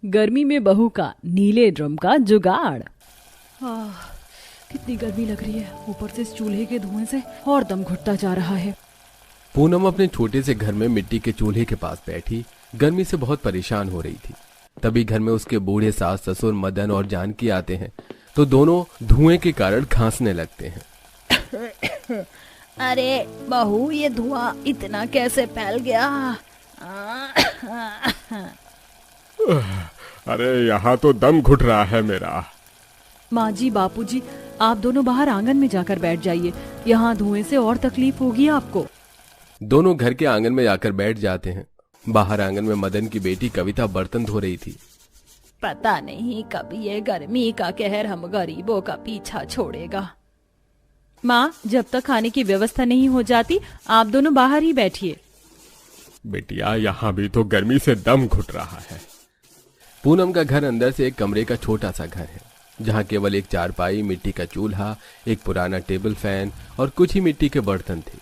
गर्मी में बहू का नीले ड्रम का जुगाड़। कितनी गर्मी लग रही है, ऊपर से इस चूल्हे के धुएं से और दम घुटता जा रहा है। पूनम अपने छोटे से घर में मिट्टी के चूल्हे के पास बैठी गर्मी से बहुत परेशान हो रही थी। तभी घर में उसके बूढ़े सास ससुर मदन और जानकी आते हैं तो दोनों धुएं के कारण खांसने लगते हैं। अरे बहू, ये धुआं इतना कैसे फैल गया? अरे यहाँ तो दम घुट रहा है मेरा। माँ जी, बापूजी, आप दोनों बाहर आंगन में जाकर बैठ जाइए, यहाँ धुएं से और तकलीफ होगी आपको। दोनों घर के आंगन में जाकर बैठ जाते हैं। बाहर आंगन में मदन की बेटी कविता बर्तन धो रही थी। पता नहीं कब ये गर्मी का कहर हम गरीबों का पीछा छोड़ेगा। माँ, जब तक खाने की व्यवस्था नहीं हो जाती आप दोनों बाहर ही बैठिए। बेटिया, यहाँ भी तो गर्मी से दम घुट रहा है। पूनम का घर अंदर से एक कमरे का छोटा सा घर है, जहाँ केवल एक चारपाई, मिट्टी का चूल्हा, एक पुराना टेबल फैन और कुछ ही मिट्टी के बर्तन थे।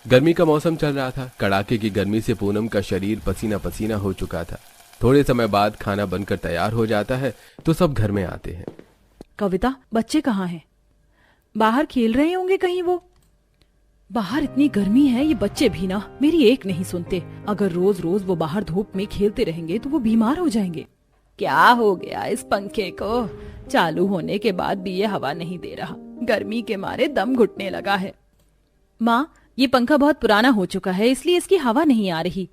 गर्मी का मौसम चल रहा था। कड़ाके की गर्मी से पूनम का शरीर पसीना पसीना हो चुका था। थोड़े समय बाद खाना बनकर तैयार हो जाता है तो सब घर में आते हैं। कविता, बच्चे कहाँ हैं? बाहर खेल रहे होंगे कहीं वो। बाहर इतनी गर्मी है, ये बच्चे भी ना मेरी एक नहीं सुनते। अगर रोज रोज वो बाहर धूप में खेलते रहेंगे तो वो बीमार हो जाएंगे। क्या हो गया इस पंखे को? चालू होने के बाद भी ये हवा नहीं दे रहा। गर्मी के मारे दम घुटने लगा है। माँ, ये पंखा बहुत पुराना हो चुका है, इसलिए इसकी हवा नहीं आ रही।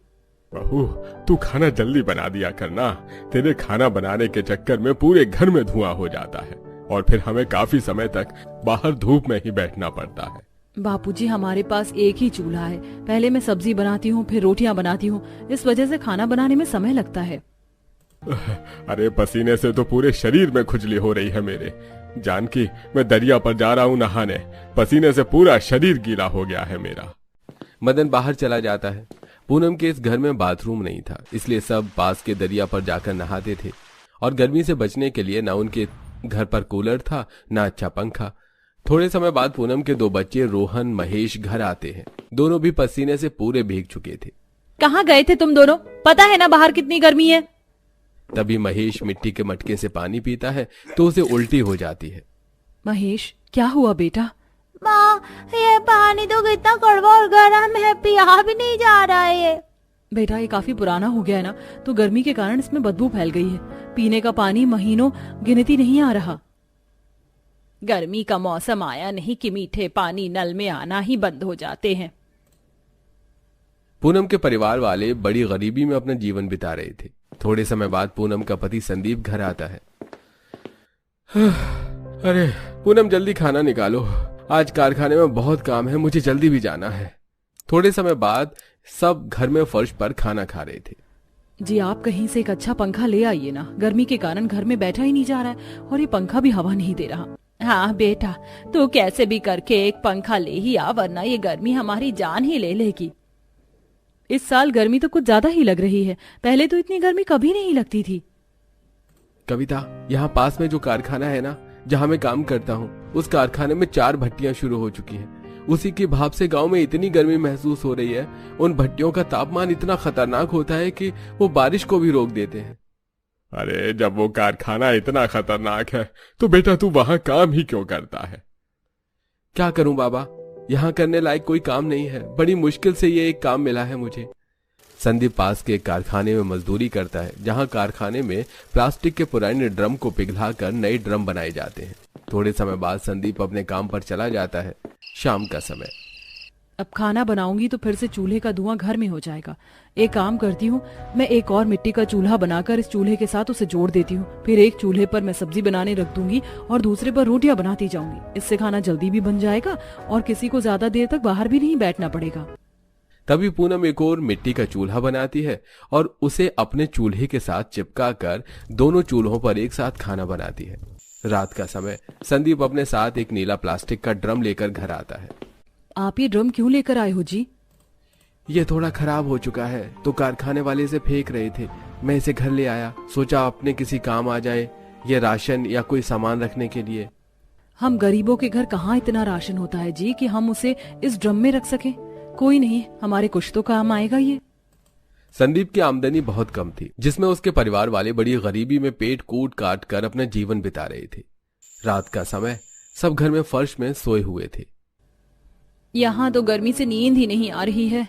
बहू, तू खाना जल्दी बना दिया करना। तेरे खाना बनाने के चक्कर में पूरे घर में धुआं हो जाता है और फिर हमें काफी समय तक बाहर धूप में ही बैठना पड़ता है। बापूजी, हमारे पास एक ही चूल्हा है। पहले मैं सब्जी बनाती हूँ, फिर रोटियाँ बनाती हूँ। इस वजह से खाना बनाने में समय लगता है। अरे पसीने से तो पूरे शरीर में खुजली हो रही है मेरे। जानकी, मैं दरिया पर जा रहा हूँ नहाने। पसीने से पूरा शरीर गीला हो गया है मेरा। मदन बाहर चला जाता है। पूनम के इस घर में बाथरूम नहीं था, इसलिए सब पास के दरिया पर जाकर नहाते थे। और गर्मी से बचने के लिए ना उनके घर पर कूलर था, ना अच्छा पंखा। थोड़े समय बाद पूनम के दो बच्चे रोहन महेश घर आते हैं। दोनों भी पसीने से पूरे भीग चुके थे। कहाँ गए थे तुम दोनों? पता है ना बाहर कितनी गर्मी है। तभी महेश मिट्टी के मटके से पानी पीता है तो उसे उल्टी हो जाती है। महेश, क्या हुआ बेटा? माँ, ये पानी तो कितना कड़वा और गर्म है, पिया भी नहीं जा रहा है ये। बेटा, ये काफी पुराना हो गया है ना, तो गर्मी के कारण इसमें बदबू फैल गई है। पीने का पानी महीनों गिनती नहीं आ रहा। गर्मी का मौसम आया नहीं कि मीठे पानी नल में आना ही बंद हो जाते हैं। पूनम के परिवार वाले बड़ी गरीबी में अपना जीवन बिता रहे थे। थोड़े समय बाद पूनम का पति संदीप घर आता है। अरे पूनम, जल्दी खाना निकालो, आज कारखाने में बहुत काम है, मुझे जल्दी भी जाना है। थोड़े समय बाद सब घर में फर्श पर खाना खा रहे थे। जी, आप कहीं से एक अच्छा पंखा ले आइए ना, गर्मी के कारण घर में बैठा ही नहीं जा रहा है और ये पंखा भी हवा नहीं दे रहा। हाँ बेटा, तू कैसे भी करके एक पंखा ले ही आ, वरना ये गर्मी हमारी जान ही ले लेगी। इस साल गर्मी तो कुछ ज्यादा ही लग रही है, पहले तो इतनी गर्मी कभी नहीं लगती थी। कविता, यहाँ पास में जो कारखाना है ना, जहाँ मैं काम करता हूँ, उस कारखाने में 4 भट्टियां शुरू हो चुकी हैं। उसी की भाप से गांव में इतनी गर्मी महसूस हो रही है। उन भट्टियों का तापमान इतना खतरनाक होता है कि वो बारिश को भी रोक देते हैं। अरे जब वो कारखाना इतना खतरनाक है तो बेटा तू वहां काम ही क्यों करता है? क्या करूं बाबा, यहाँ करने लायक कोई काम नहीं है। बड़ी मुश्किल से ये एक काम मिला है मुझे। संदीप पास के एक कारखाने में मजदूरी करता है, जहाँ कारखाने में प्लास्टिक के पुराने ड्रम को पिघलाकर नए ड्रम बनाए जाते हैं। थोड़े समय बाद संदीप अपने काम पर चला जाता है। शाम का समय। अब खाना बनाऊंगी तो फिर से चूल्हे का धुआं घर में हो जाएगा। एक काम करती हूँ, मैं एक और मिट्टी का चूल्हा बनाकर इस चूल्हे के साथ उसे जोड़ देती हूँ। फिर एक चूल्हे पर मैं सब्जी बनाने रख दूंगी और दूसरे पर रोटियां बनाती जाऊंगी। इससे खाना जल्दी भी बन जाएगा और किसी को ज्यादा देर तक बाहर भी नहीं बैठना पड़ेगा। तभी पूनम एक और मिट्टी का चूल्हा बनाती है और उसे अपने चूल्हे के साथ चिपका कर दोनों चूल्हों पर एक साथ खाना बनाती है। रात का समय। संदीप अपने साथ एक नीला प्लास्टिक का ड्रम लेकर घर आता है। आप ये ड्रम क्यों लेकर आए हो जी? ये थोड़ा खराब हो चुका है तो कारखाने वाले से फेंक रहे थे, मैं इसे घर ले आया। सोचा अपने किसी काम आ जाए, ये राशन या कोई सामान रखने के लिए। हम गरीबों के घर कहाँ इतना राशन होता है जी कि हम उसे इस ड्रम में रख सके। कोई नहीं, हमारे कुछ तो काम आएगा ये। संदीप की आमदनी बहुत कम थी, जिसमें उसके परिवार वाले बड़ी गरीबी में पेट कूट काट कर अपना जीवन बिता रहे थे। रात का समय सब घर में फर्श में सोए हुए थे। यहाँ तो गर्मी से नींद ही नहीं आ रही है।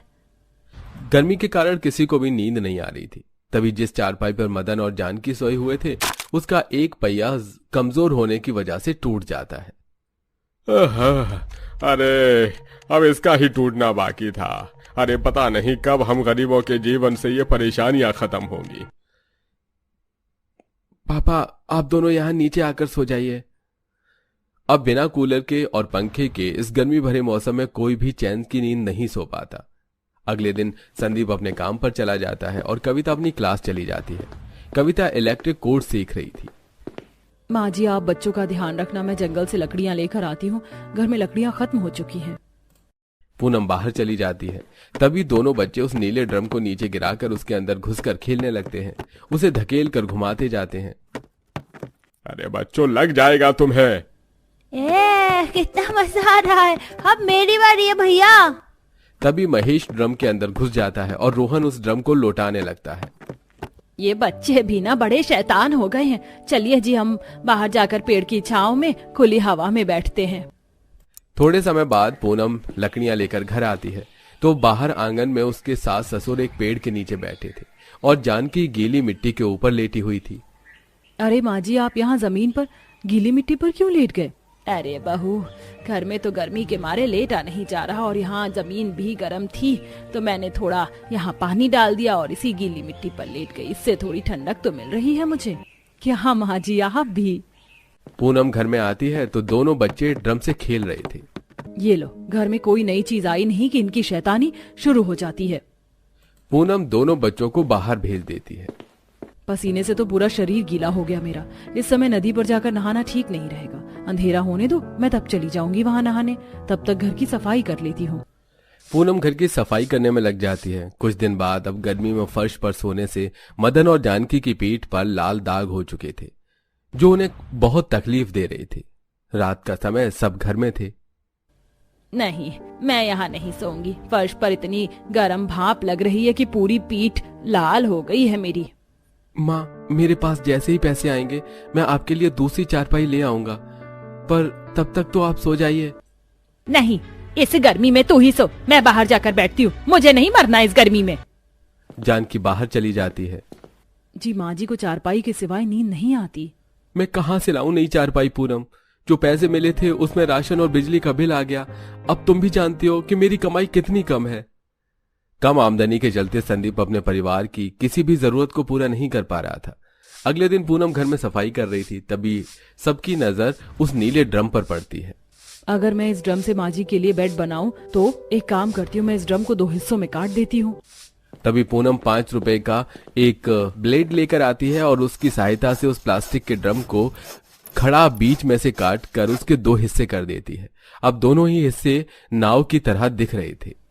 गर्मी के कारण किसी को भी नींद नहीं आ रही थी। तभी जिस चारपाई पर मदन और जानकी सोए हुए थे, उसका एक पहिया कमजोर होने की वजह से टूट जाता है। अरे अब इसका ही टूटना बाकी था। अरे पता नहीं कब हम गरीबों के जीवन से ये परेशानियां खत्म होंगी। पापा, आप दोनों यहाँ नीचे आकर सो जाइए। अब बिना कूलर के और पंखे के इस गर्मी भरे मौसम में कोई भी चैन की नींद नहीं सो पाता। अगले दिन संदीप अपने काम पर चला जाता है और कविता अपनी क्लास चली जाती है। कविता इलेक्ट्रिक कोर्स सीख रही थी। माँ जी, आप बच्चों का ध्यान रखना, मैं जंगल से लकड़ियाँ लेकर आती हूँ। घर में लकड़ियाँ खत्म हो चुकी हैं। पूनम बाहर चली जाती है। तभी दोनों बच्चे उस नीले ड्रम को नीचे गिराकर उसके अंदर घुसकर खेलने लगते हैं। उसे धकेल कर घुमाते जाते हैं। अरे बच्चों, लग जाएगा तुम्हें। कितना मजा आ रहा है। अब मेरी बारी है भैया। तभी महेश ड्रम के अंदर घुस जाता है और रोहन उस ड्रम को लौटाने लगता है। ये बच्चे भी ना बड़े शैतान हो गए हैं। चलिए जी, हम बाहर जाकर पेड़ की छांव में खुली हवा में बैठते हैं। थोड़े समय बाद पूनम लकड़ियां लेकर घर आती है तो बाहर आंगन में उसके सास ससुर एक पेड़ के नीचे बैठे थे और जानकी गीली मिट्टी के ऊपर लेटी हुई थी। अरे माँ जी, आप यहाँ जमीन पर गीली मिट्टी पर क्यों लेट गए? अरे बहू, घर में तो गर्मी के मारे लेटा नहीं जा रहा और यहाँ जमीन भी गर्म थी तो मैंने थोड़ा यहाँ पानी डाल दिया और इसी गीली मिट्टी पर लेट गई। इससे थोड़ी ठंडक तो मिल रही है मुझे। क्या माँ जी, आप भी? पूनम घर में आती है तो दोनों बच्चे ड्रम से खेल रहे थे। ये लो, घर में कोई नई चीज आई नहीं कि इनकी शैतानी शुरू हो जाती है। पूनम दोनों बच्चों को बाहर भेज देती है। पसीने से तो पूरा शरीर गीला हो गया मेरा। इस समय नदी पर जाकर नहाना ठीक नहीं रहेगा। अंधेरा होने दो, मैं तब चली जाऊंगी वहां नहाने। तब तक घर की सफाई कर लेती हूँ। पूनम घर की सफाई करने में लग जाती है। कुछ दिन बाद अब गर्मी में फर्श पर सोने से मदन और जानकी की पीठ पर लाल दाग हो चुके थे, जो उन्हें बहुत तकलीफ दे रही थी। रात का समय सब घर में थे। नहीं, मैं यहाँ नहीं सोऊंगी। फर्श पर इतनी गर्म भाप लग रही है कि पूरी पीठ लाल हो गई है मेरी। माँ, मेरे पास जैसे ही पैसे आएंगे मैं आपके लिए दूसरी चारपाई ले आऊंगा, पर तब तक तो आप सो जाइए। नहीं, इस गर्मी में तू ही सो, मैं बाहर जाकर बैठती हूँ। मुझे नहीं मरना इस गर्मी में। जानकी बाहर चली जाती है। जी माँ जी को चारपाई के सिवाय नींद नहीं आती। मैं कहाँ से लाऊं नई चारपाई पूनम? जो पैसे मिले थे उसमें राशन और बिजली का बिल आ गया। अब तुम भी जानती हो कि मेरी कमाई कितनी कम है। कम आमदनी के चलते संदीप अपने परिवार की किसी भी जरूरत को पूरा नहीं कर पा रहा था। अगले दिन पूनम घर में सफाई कर रही थी। तभी सबकी नजर उस नीले ड्रम पर पड़ती है। अगर मैं इस ड्रम से माँ जी के लिए बेड बनाऊं तो एक काम करती हूँ, मैं इस ड्रम को 2 हिस्सों में काट देती हूँ। तभी पूनम 5 रुपए का एक ब्लेड लेकर आती है और उसकी सहायता से उस प्लास्टिक के ड्रम को खड़ा बीच में से काट कर उसके 2 हिस्से कर देती है। अब दोनों ही हिस्से नाव की तरह दिख रहे थे।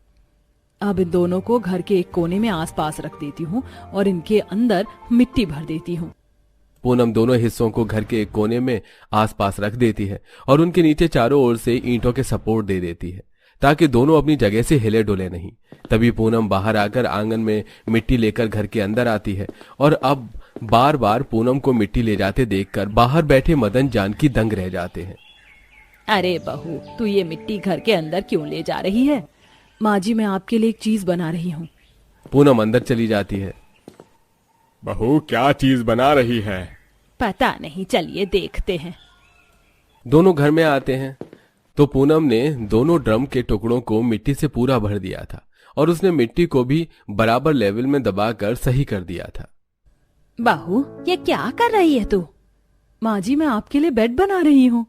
अब इन दोनों को घर के एक कोने में आसपास रख देती हूँ और इनके अंदर मिट्टी भर देती हूँ। पूनम दोनों हिस्सों को घर के एक कोने में आसपास रख देती है और उनके नीचे चारों ओर से ईंटों के सपोर्ट दे देती है ताकि दोनों अपनी जगह से हिले डुले नहीं। तभी पूनम बाहर आकर आंगन में मिट्टी लेकर घर के अंदर आती है और अब बार बार पूनम को मिट्टी ले जाते देखकर बाहर बैठे मदन जानकी दंग रह जाते हैं। अरे बहू, तू ये मिट्टी घर के अंदर क्यों ले जा रही है? माँ जी, मैं आपके लिए एक चीज बना रही हूँ। पूनम अंदर चली जाती है। बहू, क्या चीज बना रही है? पता नहीं, चलिए देखते हैं। दोनों घर में आते हैं तो पूनम ने दोनों ड्रम के टुकड़ों को मिट्टी से पूरा भर दिया था और उसने मिट्टी को भी बराबर लेवल में दबाकर सही कर दिया था। बहू, ये क्या कर रही है तू? माँ जी, मैं आपके लिए बेड बना रही हूँ।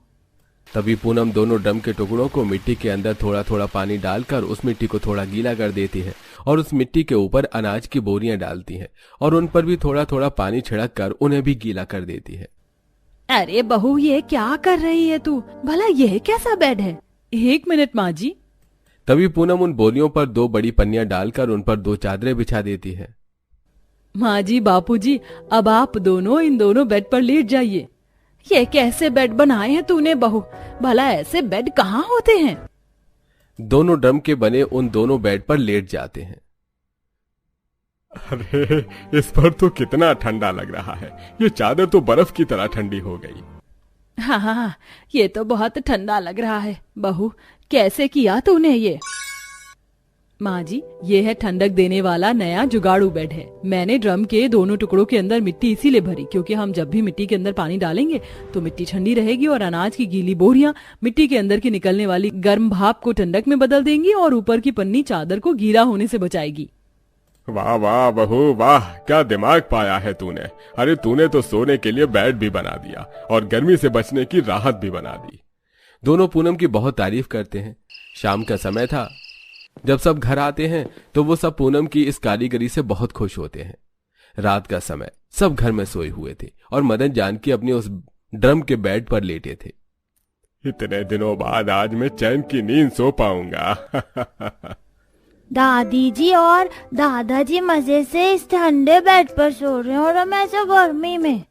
तभी पूनम दोनों ड्रम के टुकड़ों को मिट्टी के अंदर थोड़ा थोड़ा पानी डालकर उस मिट्टी को थोड़ा गीला कर देती है और उस मिट्टी के ऊपर अनाज की बोरियां डालती है और उन पर भी थोड़ा थोड़ा पानी छिड़क कर उन्हें भी गीला कर देती है। अरे बहू, ये क्या कर रही है तू? भला यह कैसा बेड है? 1 मिनट माँ जी। तभी पूनम उन बोरियों पर 2 बड़ी पन्नियां डालकर उन पर 2 चादरें बिछा देती है। माँ जी, बापू जी, अब आप दोनों इन दोनों बेड पर लेट जाइए। ये कैसे बेड बनाए हैं तूने बहू? भला ऐसे बेड कहाँ होते हैं? दोनों ड्रम के बने उन दोनों बेड पर लेट जाते हैं। अरे इस पर तो कितना ठंडा लग रहा है, ये चादर तो बर्फ की तरह ठंडी हो गई। हाँ हाँ, ये तो बहुत ठंडा लग रहा है। बहू, कैसे किया तूने ये? माँ जी, ये है ठंडक देने वाला नया जुगाड़ू बेड है। मैंने ड्रम के दोनों टुकड़ों के अंदर मिट्टी इसीलिए भरी क्योंकि हम जब भी मिट्टी के अंदर पानी डालेंगे तो मिट्टी ठंडी रहेगी और अनाज की गीली बोरियां मिट्टी के अंदर की निकलने वाली गर्म भाप को ठंडक में बदल देंगी और ऊपर की पन्नी चादर को गीला होने से बचाएगी। वाह वाह बहू वाह, क्या दिमाग पाया है तूने। अरे तूने तो सोने के लिए बेड भी बना दिया और गर्मी से बचने की राहत भी बना दी। दोनों पूनम की बहुत तारीफ करते हैं। शाम का समय था। जब सब घर आते हैं तो वो सब पूनम की इस कारीगरी से बहुत खुश होते हैं। रात का समय, सब घर में सोए हुए थे और मदन जानकी अपने उस ड्रम के बेड पर लेटे थे। इतने दिनों बाद आज मैं चैन की नींद सो पाऊंगा। दादी जी और दादाजी मजे से इस ठंडे बेड पर सो रहे हैं और हम ऐसे गर्मी में।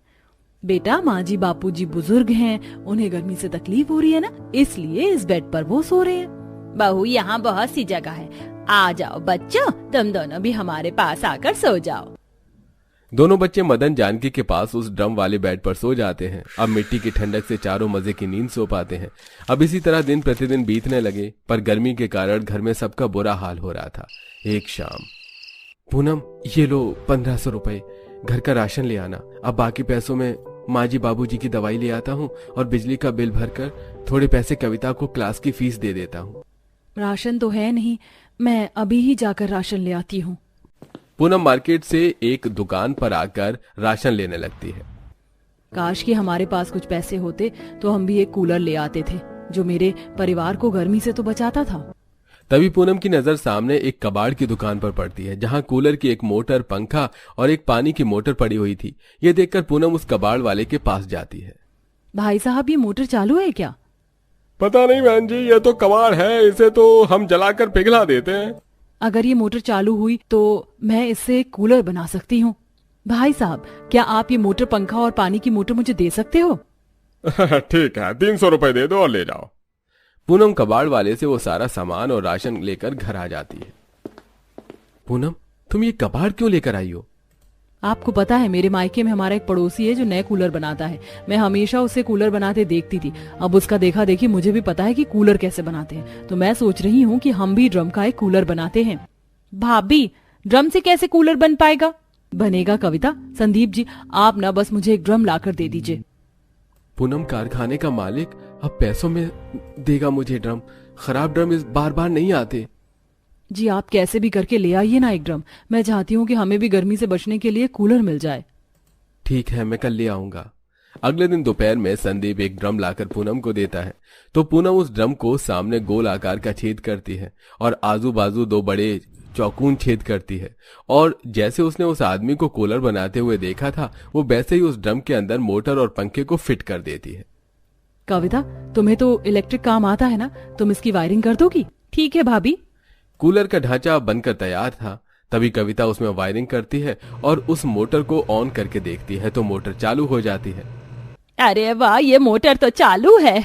बेटा, माँ जी बापूजी बुजुर्ग हैं, उन्हें गर्मी से तकलीफ हो रही है ना, इसलिए इस बेड पर वो सो रहे हैं। बहू, यहाँ बहुत सी जगह है, आ जाओ बच्चों, तुम दोनों भी हमारे पास आकर सो जाओ। दोनों बच्चे मदन जानकी के पास उस ड्रम वाले बेड पर सो जाते हैं। अब मिट्टी की ठंडक से चारों मजे की नींद सो पाते हैं। अब इसी तरह दिन प्रतिदिन बीतने लगे, पर गर्मी के कारण घर में सबका बुरा हाल हो रहा था। एक शाम, पूनम ये लो 1500 रुपए, घर का राशन ले आना। अब बाकी पैसों में माँ जी बाबूजी की दवाई ले आता हूँ और बिजली का बिल भरकर थोड़े पैसे कविता को क्लास की फीस दे देता हूँ। राशन तो है नहीं, मैं अभी ही जाकर राशन ले आती हूँ। पूनम मार्केट से एक दुकान पर आकर राशन लेने लगती है। काश कि हमारे पास कुछ पैसे होते तो हम भी एक कूलर ले आते थे जो मेरे परिवार को गर्मी से तो बचाता था। तभी पूनम की नजर सामने एक कबाड़ की दुकान पर पड़ती है जहां कूलर की एक मोटर, पंखा और एक पानी की मोटर पड़ी हुई थी। ये देखकर पूनम उस कबाड़ वाले के पास जाती है। भाई साहब, ये मोटर चालू है क्या? पता नहीं बहन जी, ये तो कबाड़ है, इसे तो हम जलाकर पिघला देते हैं। अगर ये मोटर चालू हुई तो मैं इससे कूलर बना सकती हूँ। भाई साहब, क्या आप ये मोटर, पंखा और पानी की मोटर मुझे दे सकते हो? ठीक है, 300 रुपए दे दो और ले जाओ। पूनम कबाड़ वाले से वो सारा सामान और राशन लेकर घर आ जाती है। पूनम, तुम ये कबाड़ क्यों लेकर आई हो? आपको पता है, मेरे मायके में हमारा एक पड़ोसी है जो नए कूलर बनाता है। मैं हमेशा उसे कूलर बनाते देखती थी। अब उसका देखा देखी मुझे भी पता है कि कूलर कैसे बनाते हैं, तो मैं सोच रही हूँ कि हम भी ड्रम का एक कूलर बनाते हैं। भाभी, ड्रम से कैसे कूलर बन पाएगा? बनेगा कविता। संदीप जी, आप ना बस मुझे एक ड्रम लाकर दे दीजिए। पूनम, कारखाने का मालिक अब पैसों में देगा मुझे ड्रम। खराब ड्रम इस बार बार नहीं आते। जी, आप कैसे भी करके ले आइए ना एक ड्रम। मैं चाहती हूँ कि हमें भी गर्मी से बचने के लिए कूलर मिल जाए। ठीक है, मैं कल ले आऊंगा। अगले दिन दोपहर में संदीप एक ड्रम लाकर पूनम को देता है तो पूनम उस ड्रम को सामने गोल आकार का छेद करती है और आजू बाजू 2 बड़े चौकून छेद करती है। और जैसे उसने उस आदमी को कूलर बनाते हुए देखा था, वो वैसे ही उस ड्रम के अंदर मोटर और पंखे को फिट कर देती है। कविता, तुम्हें तो इलेक्ट्रिक काम आता है ना, तुम इसकी वायरिंग कर दोगी? ठीक है भाभी। कूलर का ढांचा बनकर तैयार था। तभी कविता उसमें वायरिंग करती है और उस मोटर को ऑन करके देखती है तो मोटर चालू हो जाती है। अरे वाह, ये मोटर तो चालू है।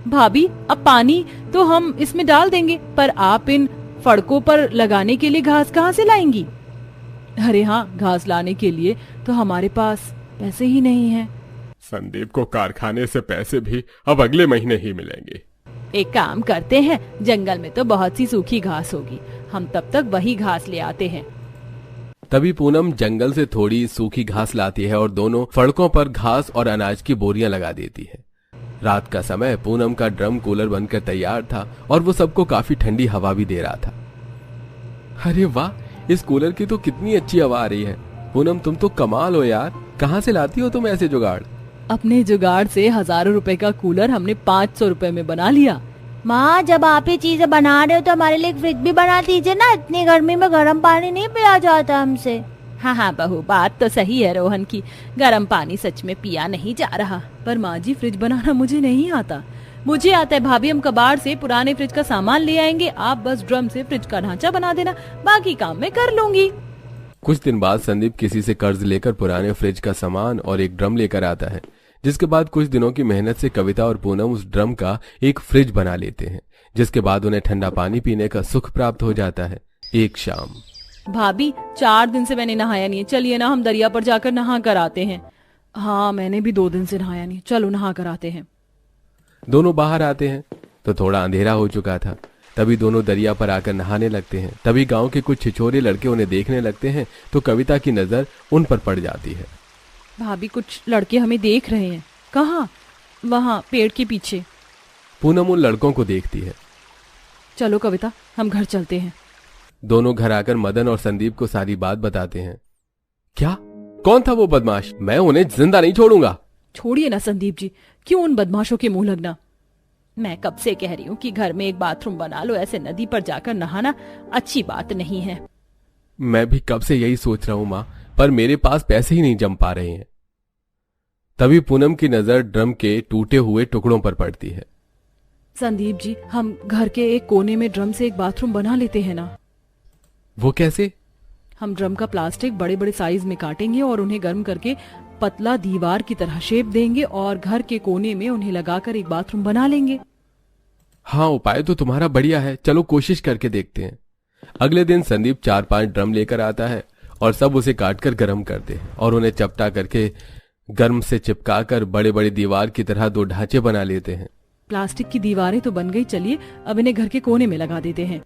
भाभी, अब पानी तो हम इसमें डाल देंगे, पर आप इन फड़कों पर लगाने के लिए घास कहाँ से लाएंगी? अरे हाँ, घास लाने के लिए तो हमारे पास पैसे ही नहीं है। संदीप को कारखाने से पैसे भी अब अगले महीने ही मिलेंगे। एक काम करते हैं, जंगल में तो बहुत सी सूखी घास होगी, हम तब तक वही घास ले आते हैं। तभी पूनम जंगल से थोड़ी सूखी घास लाती है और दोनों फड़कों पर घास और अनाज की बोरियां लगा देती है। रात का समय, पूनम का ड्रम कूलर बनकर तैयार था और वो सबको काफी ठंडी हवा भी दे रहा था। अरे वाह, इस कूलर की तो कितनी अच्छी हवा आ रही है। पूनम, तुम तो कमाल हो यार, कहाँ से लाती हो तुम ऐसे जुगाड़? अपने जुगाड़ से हजारों रुपए का कूलर हमने 500 रुपए में बना लिया। माँ, जब आप ये चीजें बना रहे हो तो हमारे लिए एक फ्रिज भी बना दीजिए ना, इतनी गर्मी में गर्म पानी नहीं पिया जाता हमसे। हाँ हाँ बहू, बात तो सही है रोहन की, गर्म पानी सच में पिया नहीं जा रहा। पर माँ जी, फ्रिज बनाना मुझे नहीं आता। मुझे आता है भाभी, हम कबाड़ से पुराने फ्रिज का सामान ले आएंगे, आप बस ड्रम से फ्रिज का ढांचा बना देना, बाकी काम मैं कर लूंगी। कुछ दिन बाद संदीप किसी से कर्ज लेकर पुराने फ्रिज का सामान और एक ड्रम लेकर आता है, जिसके बाद कुछ दिनों की मेहनत से कविता और पूनम उस ड्रम का एक फ्रिज बना लेते हैं, जिसके बाद उन्हें ठंडा पानी पीने का सुख प्राप्त हो जाता है। एक शाम, भाभी 4 दिन से मैंने नहाया नहीं है, चलिए ना हम दरिया पर जाकर नहा कर आते हैं। हाँ मैंने भी 2 दिन से नहाया नहीं, चलो नहा कर आते हैं। दोनों बाहर आते हैं तो थोड़ा अंधेरा हो चुका था। तभी दोनों दरिया पर आकर नहाने लगते हैं। तभी गांव के कुछ छिछोरे लड़के उन्हें देखने लगते हैं तो कविता की नजर उन पर पड़ जाती है। भाभी कुछ लड़के हमें देख रहे हैं। कहाँ? वहाँ पेड़ के पीछे। पूनम उन लड़कों को देखती है। चलो कविता हम घर चलते हैं। दोनों घर आकर मदन और संदीप को सारी बात बताते हैं। क्या? कौन था वो बदमाश? मैं उन्हें जिंदा नहीं छोड़ूंगा। छोड़िए ना संदीप जी, क्यों उन बदमाशों के मुंह लगना। मैं कब से कह रही हूँ कि घर में एक बाथरूम बना लो, ऐसे नदी पर जाकर नहाना अच्छी बात नहीं है। मैं भी कब से यही सोच रहा हूँ माँ, पर मेरे पास पैसे ही नहीं जम पा रहे हैं। तभी पूनम की नजर ड्रम के टूटे हुए टुकड़ों पर पड़ती है। संदीप जी हम घर के एक कोने में ड्रम से एक बाथरूम बना लेते हैं ना। वो कैसे? हम ड्रम का प्लास्टिक बड़े बड़े साइज में काटेंगे और उन्हें गर्म करके पतला दीवार की तरह शेप देंगे और घर के कोने में उन्हें लगाकर एक बाथरूम बना लेंगे। हाँ उपाय तो तुम्हारा बढ़िया है, चलो कोशिश करके देखते हैं। अगले दिन संदीप 4-5 ड्रम लेकर आता है और सब उसे काटकर गर्म करते हैं और उन्हें चपटा करके गर्म से चिपकाकर बड़े बड़े दीवार की तरह 2 ढांचे बना लेते हैं। प्लास्टिक की दीवारें तो बन गई, चलिए अब इन्हें घर के कोने में लगा देते हैं।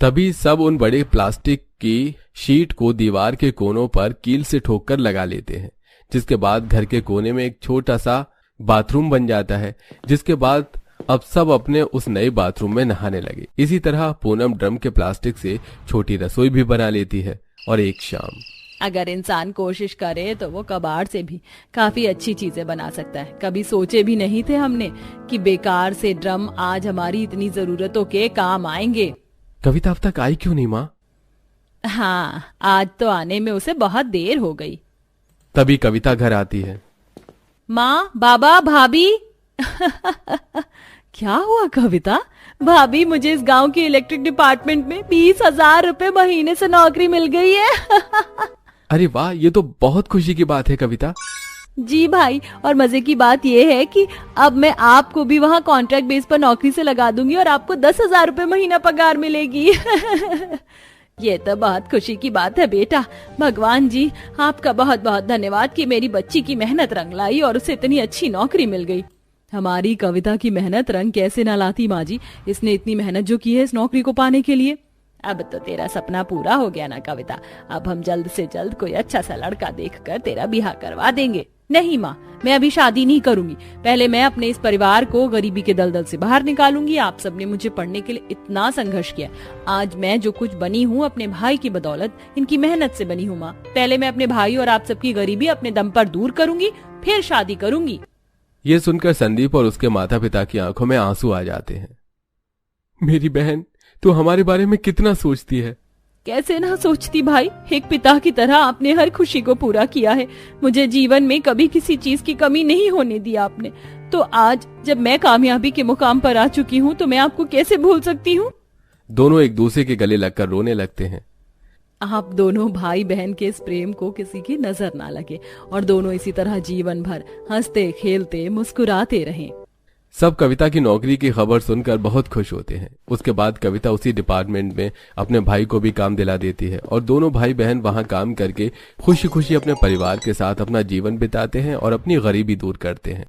तभी सब उन बड़े प्लास्टिक की शीट को दीवार के कोनों पर कील से ठोक कर लगा लेते हैं, जिसके बाद घर के कोने में एक छोटा सा बाथरूम बन जाता है। जिसके बाद अब सब अपने उस नए बाथरूम में नहाने लगे। इसी तरह पूनम ड्रम के प्लास्टिक से छोटी रसोई भी बना लेती है और एक शाम अगर इंसान कोशिश करे तो वो कबाड़ से भी काफी अच्छी चीजें बना सकता है। कभी सोचे भी नहीं थे हमने कि बेकार से ड्रम आज हमारी इतनी जरूरतों के काम आएंगे। कविता अब तक आई क्यों नहीं माँ? हाँ आज तो आने में उसे बहुत देर हो गई। तभी कविता घर आती है। माँ, बाबा, भाभी क्या हुआ कविता? भाभी मुझे इस गांव के इलेक्ट्रिक डिपार्टमेंट में 20,000 रुपए महीने से नौकरी मिल गई है। अरे वाह, ये तो बहुत खुशी की बात है कविता। जी भाई, और मजे की बात ये है कि अब मैं आपको भी वहाँ कॉन्ट्रैक्ट बेस पर नौकरी से लगा दूंगी और आपको 10,000 रुपए महीना पगार मिलेगी। ये तो बहुत खुशी की बात है बेटा। भगवान जी आपका बहुत बहुत धन्यवाद कि मेरी बच्ची की मेहनत रंग लाई और उसे इतनी अच्छी नौकरी मिल गई। हमारी कविता की मेहनत रंग कैसे ना लाती माँ जी, इसने इतनी मेहनत जो की है इस नौकरी को पाने के लिए। अब तो तेरा सपना पूरा हो गया ना कविता। अब हम जल्द से जल्द कोई अच्छा सा लड़का देखकर तेरा ब्याह करवा देंगे। नहीं माँ, मैं अभी शादी नहीं करूंगी। पहले मैं अपने इस परिवार को गरीबी के दलदल से बाहर निकालूंगी। आप सबने मुझे पढ़ने के लिए इतना संघर्ष किया। आज मैं जो कुछ बनी हूँ अपने भाई की बदौलत, इनकी मेहनत से बनी हूँ माँ। पहले मैं अपने भाई और आप सबकी गरीबी अपने दम पर दूर करूंगी, फिर शादी करूंगी। ये सुनकर संदीप और उसके माता पिता की आंखों में आंसू आ जाते हैं। मेरी बहन, तू हमारे बारे में कितना सोचती है। कैसे ना सोचती भाई, एक पिता की तरह आपने हर खुशी को पूरा किया है। मुझे जीवन में कभी किसी चीज की कमी नहीं होने दी आपने। तो आज जब मैं कामयाबी के मुकाम पर आ चुकी हूँ तो मैं आपको कैसे भूल सकती हूँ। दोनों एक दूसरे के गले लगकर रोने लगते हैं। आप दोनों भाई बहन के इस प्रेम को किसी की नजर ना लगे और दोनों इसी तरह जीवन भर हंसते खेलते मुस्कुराते रहें। सब कविता की नौकरी की खबर सुनकर बहुत खुश होते हैं। उसके बाद कविता उसी डिपार्टमेंट में अपने भाई को भी काम दिला देती है और दोनों भाई बहन वहां काम करके खुशी खुशी अपने परिवार के साथ अपना जीवन बिताते हैं और अपनी गरीबी दूर करते हैं।